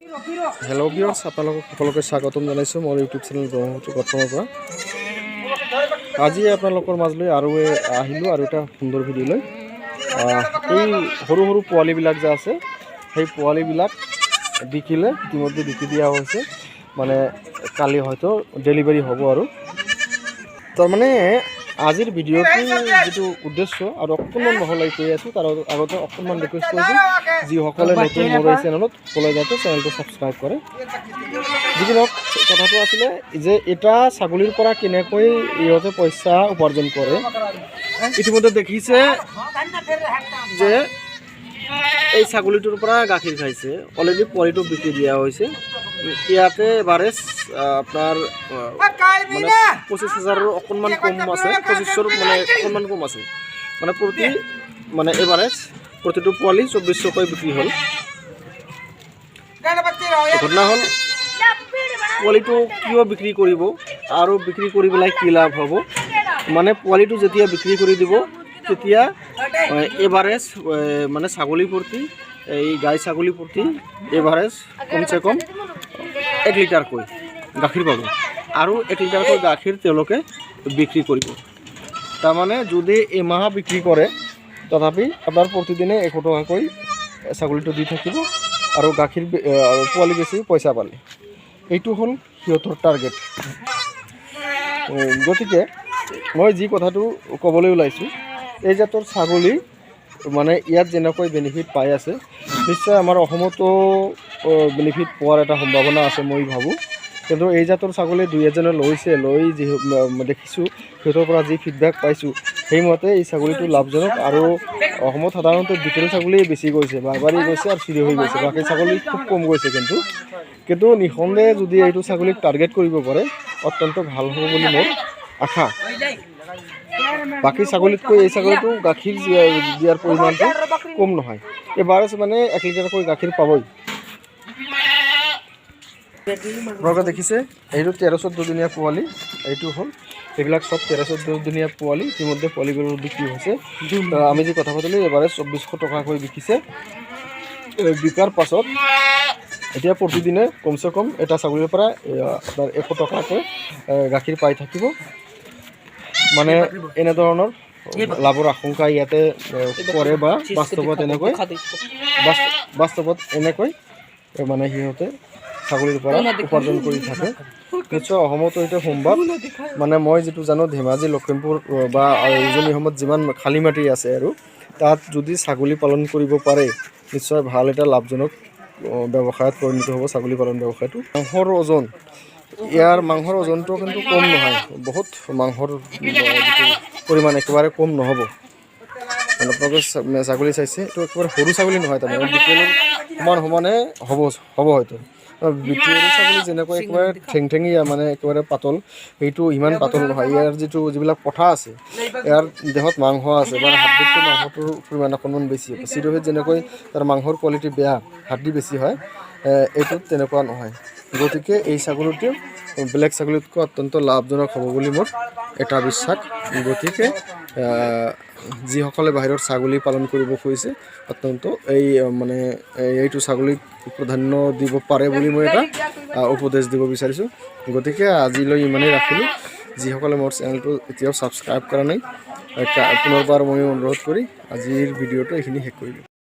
Hello' viewers, আপোনালোকক সকলোকে স্বাগতম জনাইছোঁ মোৰ ইউটিউব চেনেল ব্ৰহ্মপুত্ৰ গঠনৰ পৰা। আজি আপোনালোকৰ মাজলৈ আৰু আহিলোঁ আৰু এটা সুন্দৰ ভিডিঅ' লৈ। এই সৰু সৰু পোৱালিবিলাক যে আছে, সেই পোৱালিবিলাক বিকিলে ইতিমধ্যে বিকি দিয়া হৈছে, মানে কালি হয়তো ডেলিভাৰী হ'ব আৰু। তাৰমানে আজিৰ ভিডিঅ'টোৰ যিটো উদ্দেশ্য আৰু অকণমান বহলাই কৈ আছোঁ, তাৰ আগতে অকণমান ৰিকুৱেষ্ট কৰিছোঁ যিসকলে নতুন মোৰ এই চেনেলত সকলোৱে যাতে চেনেলটো ছাবস্ক্ৰাইব কৰে। যিবিলাক কথাটো আছিলে যে এটা ছাগলীৰ পৰা কেনেকৈ ইহঁতে পইচা উপাৰ্জন কৰে। ইতিমধ্যে দেখিছে যে এই ছাগলীটোৰ পৰা গাখীৰ খাইছে, অলৰেডি পোৱালিটো বিক্ৰী দিয়া হৈছে। ইয়াতে এভাৰেজ আপোনাৰ মানে 25,000ৰ অকণমান কম আছে, 2500ৰ মানে অকণমান কম আছে, মানে প্ৰতি মানে এভাৰেজ প্ৰতিটো পোৱালি 2400কৈ বিক্ৰী হ'ল। ঘটনা হ'ল পোৱালিটো কিয় বিক্ৰী কৰিব আৰু বিক্ৰী কৰি পেলাই কি লাভ হ'ব, মানে পোৱালিটো যেতিয়া বিক্ৰী কৰি দিব তেতিয়া এভাৰেজ মানে ছাগলী প্ৰতি এই গাই ছাগলী প্ৰতি এভাৰেজ কমচে কম 1 লিটাৰকৈ গাখীৰ পাব আৰু 1 লিটাৰকৈ গাখীৰ তেওঁলোকে বিক্ৰী কৰিব। তাৰমানে যদি এমাহ বিক্ৰী কৰে তথাপি আপোনাৰ প্ৰতিদিনে 100 টকাকৈ ছাগলীটো দি থাকিব আৰু গাখীৰ পোৱালি বেছি পইচা পালে। এইটো হ'ল সিহঁতৰ টাৰ্গেট। গতিকে মই যি কথাটো ক'বলৈ ওলাইছোঁ, এই জাতৰ ছাগলী মানে ইয়াত যেনেকৈ বেনিফিট পাই আছে, নিশ্চয় আমাৰ অসমতো বেনিফিট পোৱাৰ এটা সম্ভাৱনা আছে মই ভাবোঁ। কিন্তু এই জাতৰ ছাগলী দুই এজনে লৈ যি দেখিছোঁ, সিহঁতৰ পৰা যি ফিডবেক পাইছোঁ, সেইমতে এই ছাগলীটো লাভজনক। আৰু অসমত সাধাৰণতে বিকেল ছাগলীয়ে বেছি গৈছে, বাৰবাৰী গৈছে আৰু চিৰি হৈ গৈছে, বাকী ছাগলী খুব কম গৈছে। কিন্তু নিঃসন্দেহে যদি এইটো ছাগলীক টাৰ্গেট কৰিব পাৰে অত্যন্ত ভাল হ'ব বুলি মোৰ আশা। বাকী ছাগলীতকৈ এই ছাগলীটো গাখীৰ দিয়াৰ পৰিমাণটো কম নহয়, এভাৰেজ মানে 1 লিটাৰকৈ গাখীৰ পাবই। আপোনালোকে দেখিছে এইটো 13-14 দিনীয়া পোৱালি, এইটো হ'ল এইবিলাক চব 13-14 দিনীয়া পোৱালি। ইতিমধ্যে পোৱালিবোৰ বিক্ৰী হৈছে। আমি যি কথা পাতিলোঁ এভাৰেজ 2400 টকাকৈ বিকিছে। বিকাৰ পাছত এতিয়া প্ৰতিদিনে কমচে কম এটা ছাগলীৰ পৰা আপোনাৰ 100 টকাকৈ গাখীৰ পাই থাকিব। মানে এনেধৰণৰ লাভৰ আশংকা ইয়াতে কৰে বা বাস্তৱত এনেকৈ মানে সিহঁতে ছাগলীৰ পৰা উপাৰ্জন কৰি থাকে। নিশ্চয় অসমতো এইটো সম্ভৱ। মানে মই যিটো জানো ধেমাজি, লখিমপুৰ বা উজনি অসমত যিমান খালী মাটি আছে আৰু তাত যদি ছাগলী পালন কৰিব পাৰে নিশ্চয় ভাল এটা লাভজনক ব্যৱসায়ত পৰিণত হ'ব ছাগলী পালন ব্যৱসায়টো। মাংসৰ ওজন, ইয়াৰ মাংসৰ ওজনটো কিন্তু কম নহয়, বহুত মাংসৰ যিটো পৰিমাণ একেবাৰে কম নহ'ব। মানে আপোনালোকে ছাগলী চাইছে, এইটো একেবাৰে সৰু ছাগলী নহয়, তাৰমানে বিকেলৰ সমানে হ'ব হয়তো। বিকেল ছাগলী যেনেকৈ একেবাৰে ঠেংঠেঙীয়া মানে একেবাৰে পাতল, সেইটো ইমান পাতল নহয়। ইয়াৰ যিবিলাক পঠা আছে, ইয়াৰ দেহত মাংস আছে, মানে হাৰ্ডিতকৈ মাংসটোৰ পৰিমাণ অকণমান বেছি হ'ব। চিৰহিত যেনেকৈ তাৰ মাংসৰ কোৱালিটি বেয়া, হাৰ্ডি বেছি হয়, এইটোত তেনেকুৱা নহয়। গতিকে এই ছাগলীটো বেলেগ ছাগলীতকৈ অত্যন্ত লাভজনক হ'ব বুলি মোৰ এটা বিশ্বাস। গতিকে যিসকলে বাহিৰত ছাগলী পালন কৰিব খুজিছে অত্যন্ত এইটো ছাগলীক প্ৰাধান্য দিব পাৰে বুলি মই এটা উপদেশ দিব বিচাৰিছোঁ। গতিকে আজিলৈ ইমানেই ৰাখিলোঁ। যিসকলে মোৰ চেনেলটো এতিয়াও ছাবস্ক্ৰাইব কৰা নাই, পুনৰবাৰ মই অনুৰোধ কৰি আজিৰ ভিডিঅ'টো এইখিনি শেষ কৰিলোঁ।